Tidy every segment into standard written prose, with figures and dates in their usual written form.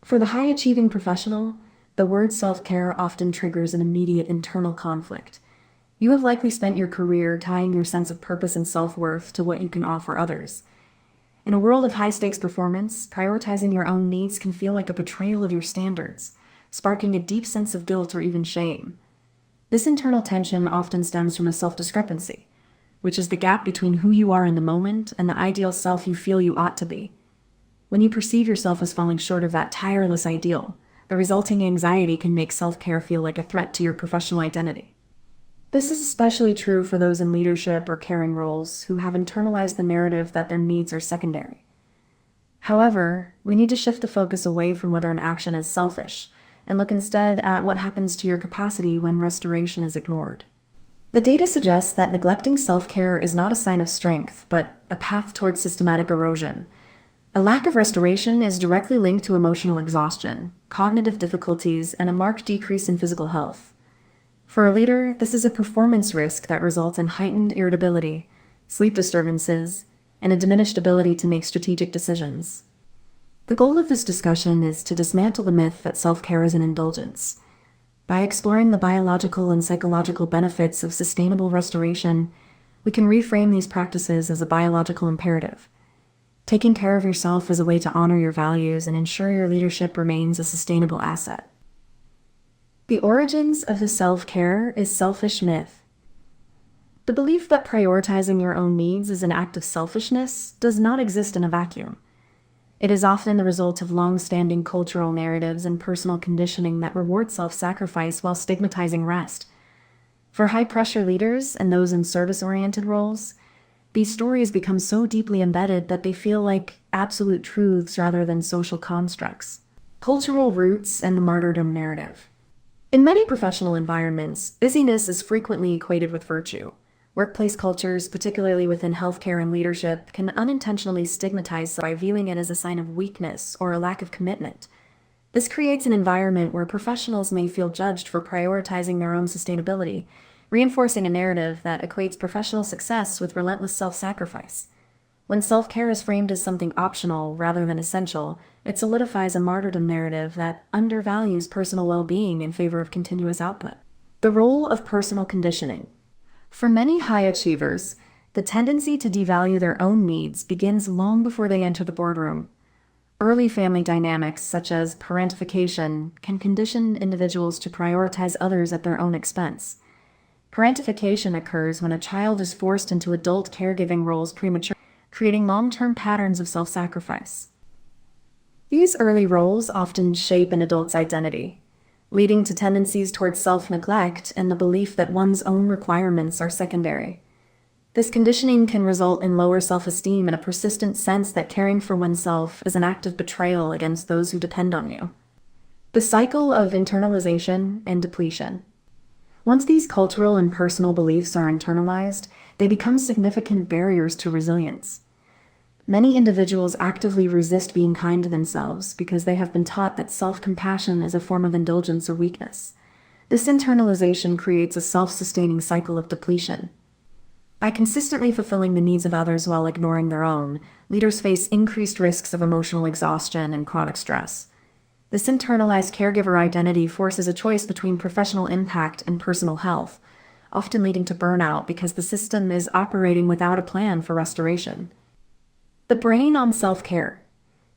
For the high-achieving professional, the word self-care often triggers an immediate internal conflict. You have likely spent your career tying your sense of purpose and self-worth to what you can offer others. In a world of high-stakes performance, prioritizing your own needs can feel like a betrayal of your standards, sparking a deep sense of guilt or even shame. This internal tension often stems from a self-discrepancy, which is the gap between who you are in the moment and the ideal self you feel you ought to be. When you perceive yourself as falling short of that tireless ideal, the resulting anxiety can make self-care feel like a threat to your professional identity. This is especially true for those in leadership or caring roles who have internalized the narrative that their needs are secondary. However, we need to shift the focus away from whether an action is selfish and look instead at what happens to your capacity when restoration is ignored. The data suggests that neglecting self-care is not a sign of strength, but a path towards systematic erosion. A lack of restoration is directly linked to emotional exhaustion, cognitive difficulties, and a marked decrease in physical health. For a leader, this is a performance risk that results in heightened irritability, sleep disturbances, and a diminished ability to make strategic decisions. The goal of this discussion is to dismantle the myth that self-care is an indulgence. By exploring the biological and psychological benefits of sustainable restoration, we can reframe these practices as a biological imperative. Taking care of yourself is a way to honor your values and ensure your leadership remains a sustainable asset. The origins of the self-care is selfish myth. The belief that prioritizing your own needs is an act of selfishness does not exist in a vacuum. It is often the result of long-standing cultural narratives and personal conditioning that reward self-sacrifice while stigmatizing rest. For high-pressure leaders and those in service-oriented roles, these stories become so deeply embedded that they feel like absolute truths rather than social constructs. Cultural roots and the martyrdom narrative. In many professional environments, busyness is frequently equated with virtue. Workplace cultures, particularly within healthcare and leadership, can unintentionally stigmatize by viewing it as a sign of weakness or a lack of commitment. This creates an environment where professionals may feel judged for prioritizing their own sustainability, reinforcing a narrative that equates professional success with relentless self-sacrifice. When self-care is framed as something optional rather than essential, it solidifies a martyrdom narrative that undervalues personal well-being in favor of continuous output. The role of personal conditioning. For many high achievers, the tendency to devalue their own needs begins long before they enter the boardroom. Early family dynamics, such as parentification, can condition individuals to prioritize others at their own expense. Parentification occurs when a child is forced into adult caregiving roles prematurely, creating long-term patterns of self-sacrifice. These early roles often shape an adult's identity, leading to tendencies towards self-neglect and the belief that one's own requirements are secondary. This conditioning can result in lower self-esteem and a persistent sense that caring for oneself is an act of betrayal against those who depend on you. The cycle of internalization and depletion. Once these cultural and personal beliefs are internalized, they become significant barriers to resilience. Many individuals actively resist being kind to themselves because they have been taught that self-compassion is a form of indulgence or weakness. This internalization creates a self-sustaining cycle of depletion. By consistently fulfilling the needs of others while ignoring their own, leaders face increased risks of emotional exhaustion and chronic stress. This internalized caregiver identity forces a choice between professional impact and personal health, often leading to burnout because the system is operating without a plan for restoration. The brain on self-care,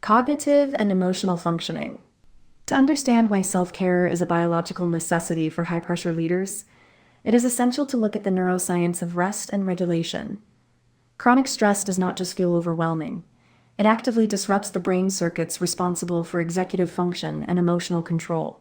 cognitive and emotional functioning. To understand why self-care is a biological necessity for high-pressure leaders, it is essential to look at the neuroscience of rest and regulation. Chronic stress does not just feel overwhelming. It actively disrupts the brain circuits responsible for executive function and emotional control.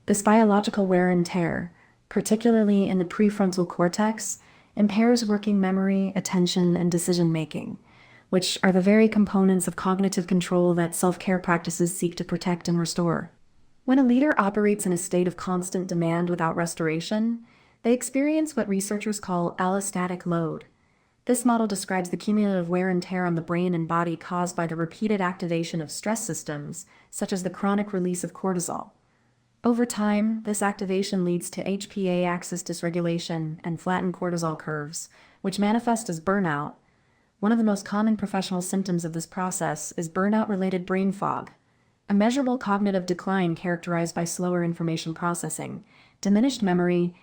This biological wear and tear, particularly in the prefrontal cortex, impairs working memory, attention, and decision-making, which are the very components of cognitive control that self-care practices seek to protect and restore. When a leader operates in a state of constant demand without restoration, they experience what researchers call allostatic load. This model describes the cumulative wear and tear on the brain and body caused by the repeated activation of stress systems, such as the chronic release of cortisol. Over time, this activation leads to HPA axis dysregulation and flattened cortisol curves, which manifest as burnout. One of the most common professional symptoms of this process is burnout-related brain fog, a measurable cognitive decline characterized by slower information processing, diminished memory,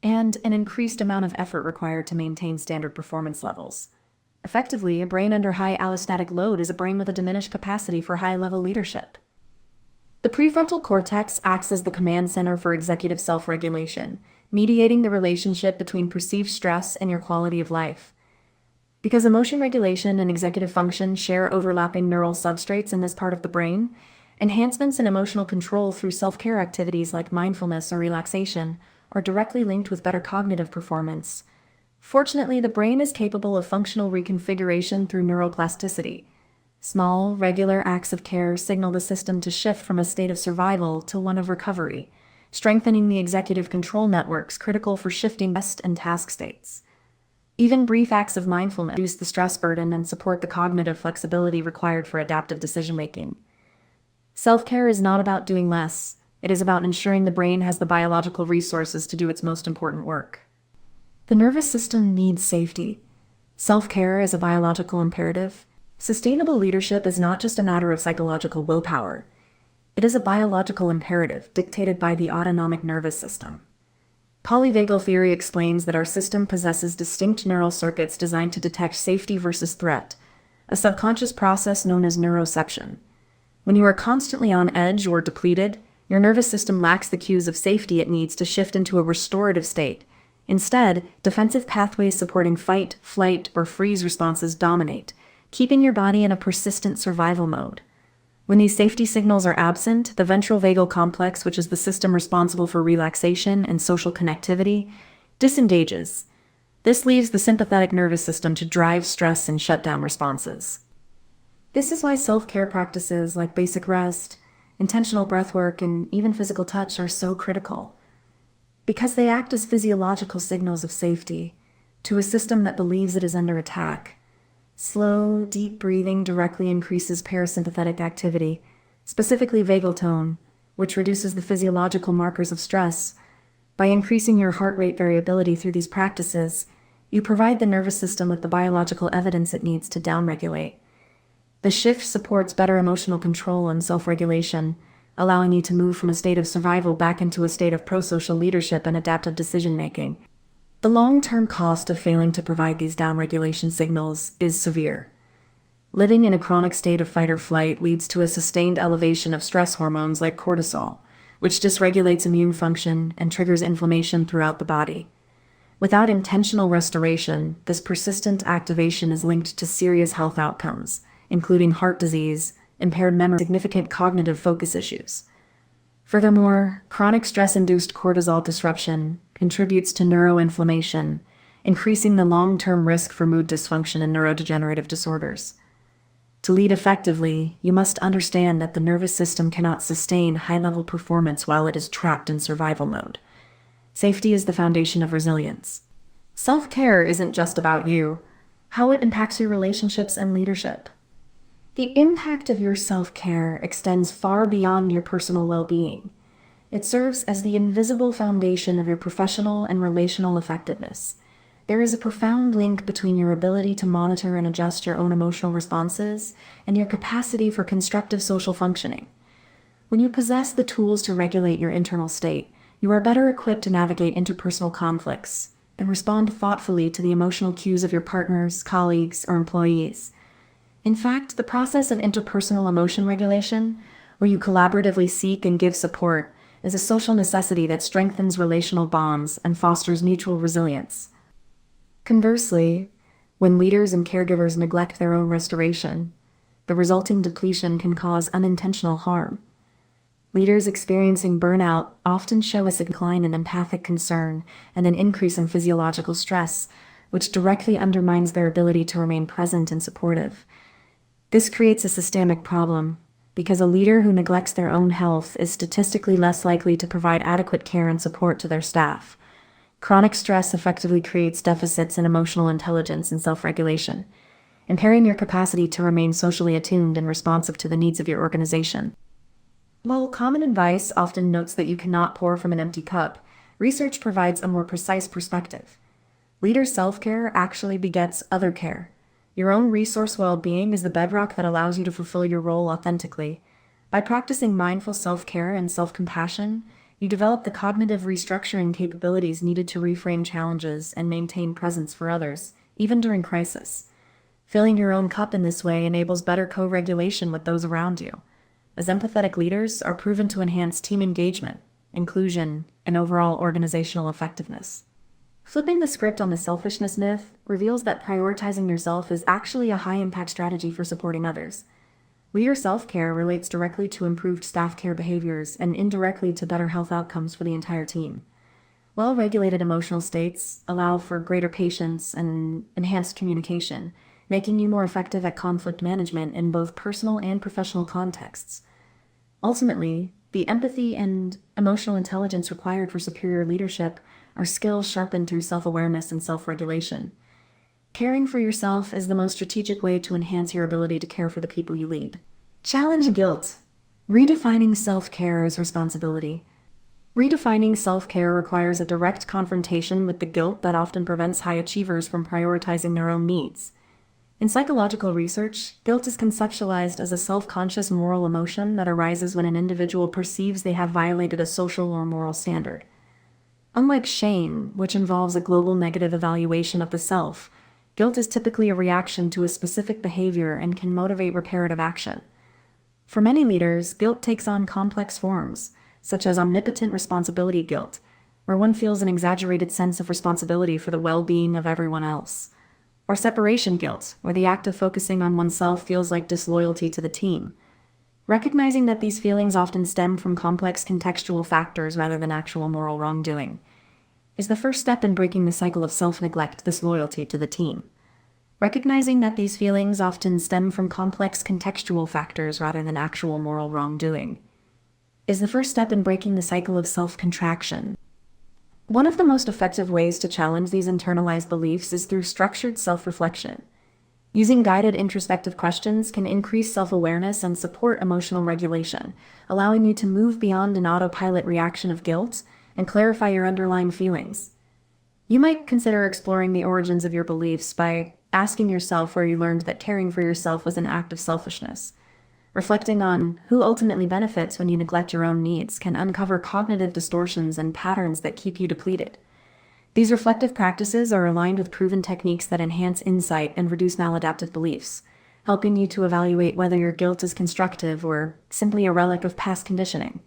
and an increased amount of effort required to maintain standard performance levels. Effectively, a brain under high allostatic load is a brain with a diminished capacity for high-level leadership. The prefrontal cortex acts as the command center for executive self-regulation, mediating the relationship between perceived stress and your quality of life. Because emotion regulation and executive function share overlapping neural substrates in this part of the brain, enhancements in emotional control through self-care activities like mindfulness or relaxation are directly linked with better cognitive performance. Fortunately, the brain is capable of functional reconfiguration through neuroplasticity. Small, regular acts of care signal the system to shift from a state of survival to one of recovery, strengthening the executive control networks critical for shifting rest and task states. Even brief acts of mindfulness reduce the stress burden and support the cognitive flexibility required for adaptive decision-making. Self-care is not about doing less. It is about ensuring the brain has the biological resources to do its most important work. The nervous system needs safety. Self-care is a biological imperative. Sustainable leadership is not just a matter of psychological willpower. It is a biological imperative dictated by the autonomic nervous system. Polyvagal theory explains that our system possesses distinct neural circuits designed to detect safety versus threat, a subconscious process known as neuroception. When you are constantly on edge or depleted, your nervous system lacks the cues of safety it needs to shift into a restorative state. Instead, defensive pathways supporting fight, flight, or freeze responses dominate, keeping your body in a persistent survival mode. When these safety signals are absent, the ventral vagal complex, which is the system responsible for relaxation and social connectivity, disengages. This leaves the sympathetic nervous system to drive stress and shutdown responses. This is why self-care practices like basic rest, intentional breathwork, and even physical touch are so critical. Because they act as physiological signals of safety to a system that believes it is under attack. Slow, deep breathing directly increases parasympathetic activity, specifically vagal tone, which reduces the physiological markers of stress. By increasing your heart rate variability through these practices, you provide the nervous system with the biological evidence it needs to downregulate. The shift supports better emotional control and self-regulation, allowing you to move from a state of survival back into a state of pro-social leadership and adaptive decision-making. The long-term cost of failing to provide these downregulation signals is severe. Living in a chronic state of fight or flight leads to a sustained elevation of stress hormones like cortisol, which dysregulates immune function and triggers inflammation throughout the body. Without intentional restoration, this persistent activation is linked to serious health outcomes, including heart disease, impaired memory, and significant cognitive focus issues. Furthermore, chronic stress-induced cortisol disruption contributes to neuroinflammation, increasing the long-term risk for mood dysfunction and neurodegenerative disorders. To lead effectively, you must understand that the nervous system cannot sustain high-level performance while it is trapped in survival mode. Safety is the foundation of resilience. Self-care isn't just about you, how it impacts your relationships and leadership. The impact of your self-care extends far beyond your personal well-being. It serves as the invisible foundation of your professional and relational effectiveness. There is a profound link between your ability to monitor and adjust your own emotional responses and your capacity for constructive social functioning. When you possess the tools to regulate your internal state, you are better equipped to navigate interpersonal conflicts and respond thoughtfully to the emotional cues of your partners, colleagues, or employees. In fact, the process of interpersonal emotion regulation, where you collaboratively seek and give support, is a social necessity that strengthens relational bonds and fosters mutual resilience. Conversely, when leaders and caregivers neglect their own restoration, the resulting depletion can cause unintentional harm. Leaders experiencing burnout often show a decline in empathic concern and an increase in physiological stress, which directly undermines their ability to remain present and supportive. This creates a systemic problem, because a leader who neglects their own health is statistically less likely to provide adequate care and support to their staff. Chronic stress effectively creates deficits in emotional intelligence and self-regulation, impairing your capacity to remain socially attuned and responsive to the needs of your organization. While common advice often notes that you cannot pour from an empty cup, research provides a more precise perspective. Leader self-care actually begets other care. Your own resource well-being is the bedrock that allows you to fulfill your role authentically. By practicing mindful self-care and self-compassion, you develop the cognitive restructuring capabilities needed to reframe challenges and maintain presence for others, even during crisis. Filling your own cup in this way enables better co-regulation with those around you, as empathetic leaders are proven to enhance team engagement, inclusion, and overall organizational effectiveness. Flipping the script on the selfishness myth reveals that prioritizing yourself is actually a high-impact strategy for supporting others. Leader self-care relates directly to improved staff care behaviors and indirectly to better health outcomes for the entire team. Well-regulated emotional states allow for greater patience and enhanced communication, making you more effective at conflict management in both personal and professional contexts. Ultimately, the empathy and emotional intelligence required for superior leadership are skills sharpened through self-awareness and self-regulation. Caring for yourself is the most strategic way to enhance your ability to care for the people you lead. Challenge guilt. Redefining self-care as responsibility. Redefining self-care requires a direct confrontation with the guilt that often prevents high achievers from prioritizing their own needs. In psychological research, guilt is conceptualized as a self-conscious moral emotion that arises when an individual perceives they have violated a social or moral standard. Unlike shame, which involves a global negative evaluation of the self, guilt is typically a reaction to a specific behavior and can motivate reparative action. For many leaders, guilt takes on complex forms, such as omnipotent responsibility guilt, where one feels an exaggerated sense of responsibility for the well-being of everyone else, or separation guilt, where the act of focusing on oneself feels like disloyalty to the team. Recognizing that these feelings often stem from complex contextual factors rather than actual moral wrongdoing is the first step in breaking the cycle of self-neglect, disloyalty to the team. Recognizing that these feelings often stem from complex contextual factors rather than actual moral wrongdoing is the first step in breaking the cycle of self-contraction. One of the most effective ways to challenge these internalized beliefs is through structured self-reflection. Using guided introspective questions can increase self-awareness and support emotional regulation, allowing you to move beyond an autopilot reaction of guilt and clarify your underlying feelings. You might consider exploring the origins of your beliefs by asking yourself where you learned that caring for yourself was an act of selfishness. Reflecting on who ultimately benefits when you neglect your own needs can uncover cognitive distortions and patterns that keep you depleted. These reflective practices are aligned with proven techniques that enhance insight and reduce maladaptive beliefs, helping you to evaluate whether your guilt is constructive or simply a relic of past conditioning.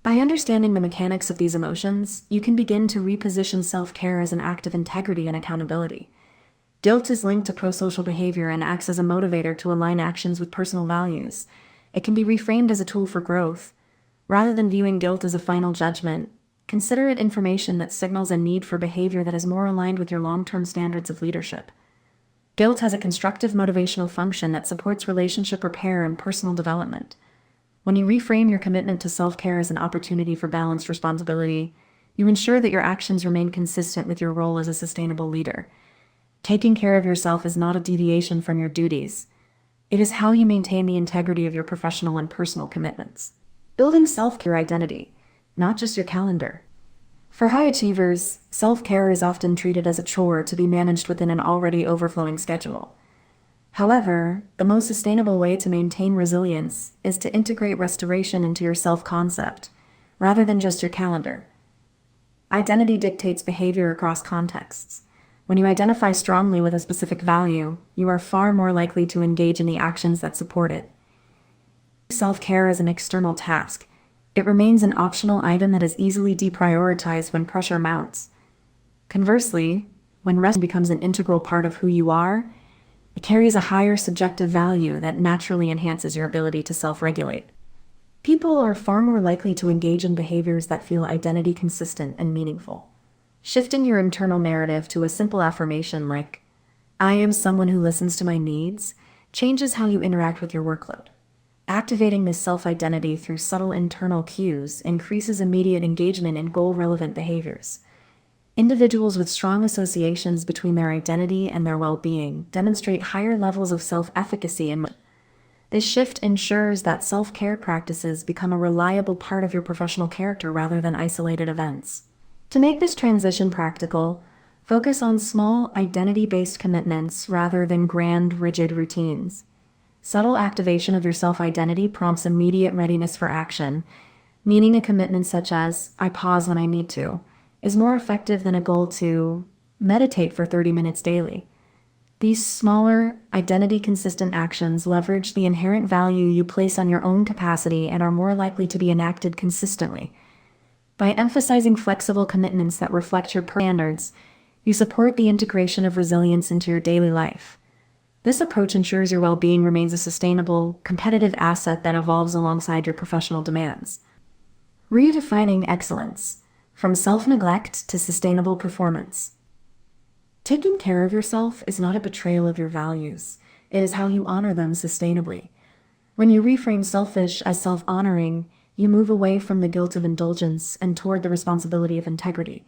By understanding the mechanics of these emotions, you can begin to reposition self-care as an act of integrity and accountability. Guilt is linked to prosocial behavior and acts as a motivator to align actions with personal values. It can be reframed as a tool for growth. Rather than viewing guilt as a final judgment, consider it information that signals a need for behavior that is more aligned with your long-term standards of leadership. Guilt has a constructive motivational function that supports relationship repair and personal development. When you reframe your commitment to self-care as an opportunity for balanced responsibility, you ensure that your actions remain consistent with your role as a sustainable leader. Taking care of yourself is not a deviation from your duties. It is how you maintain the integrity of your professional and personal commitments. Building self-care identity, not just your calendar. For high achievers, self-care is often treated as a chore to be managed within an already overflowing schedule. However, the most sustainable way to maintain resilience is to integrate restoration into your self-concept, rather than just your calendar. Identity dictates behavior across contexts. When you identify strongly with a specific value, you are far more likely to engage in the actions that support it. Self-care is an external task. It remains an optional item that is easily deprioritized when pressure mounts. Conversely, when rest becomes an integral part of who you are, it carries a higher subjective value that naturally enhances your ability to self-regulate. People are far more likely to engage in behaviors that feel identity consistent and meaningful. Shifting your internal narrative to a simple affirmation like, "I am someone who listens to my needs," changes how you interact with your workload. Activating this self-identity through subtle internal cues increases immediate engagement in goal-relevant behaviors. Individuals with strong associations between their identity and their well-being demonstrate higher levels of self-efficacy and this shift ensures that self-care practices become a reliable part of your professional character rather than isolated events. To make this transition practical, focus on small, identity-based commitments rather than grand, rigid routines. Subtle activation of your self-identity prompts immediate readiness for action, meaning a commitment such as, I pause when I need to, is more effective than a goal to meditate for 30 minutes daily. These smaller, identity-consistent actions leverage the inherent value you place on your own capacity and are more likely to be enacted consistently. By emphasizing flexible commitments that reflect your standards, you support the integration of resilience into your daily life. This approach ensures your well-being remains a sustainable, competitive asset that evolves alongside your professional demands. Redefining excellence, from self-neglect to sustainable performance. Taking care of yourself is not a betrayal of your values. It is how you honor them sustainably. When you reframe selfish as self-honoring, you move away from the guilt of indulgence and toward the responsibility of integrity.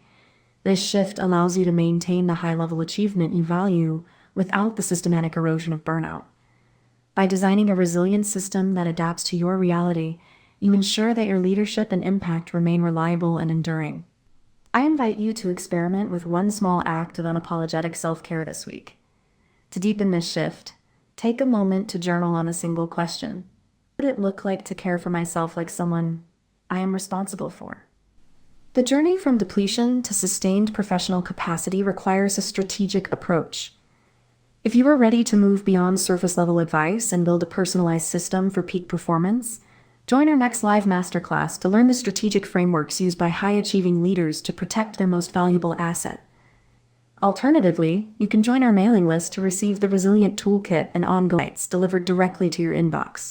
This shift allows you to maintain the high-level achievement you value without the systematic erosion of burnout. By designing a resilient system that adapts to your reality, you ensure that your leadership and impact remain reliable and enduring. I invite you to experiment with one small act of unapologetic self-care this week. To deepen this shift, take a moment to journal on a single question. What would it look like to care for myself like someone I am responsible for? The journey from depletion to sustained professional capacity requires a strategic approach. If you are ready to move beyond surface-level advice and build a personalized system for peak performance, join our next live masterclass to learn the strategic frameworks used by high-achieving leaders to protect their most valuable asset. Alternatively, you can join our mailing list to receive the Resilient Toolkit and ongoing guides delivered directly to your inbox.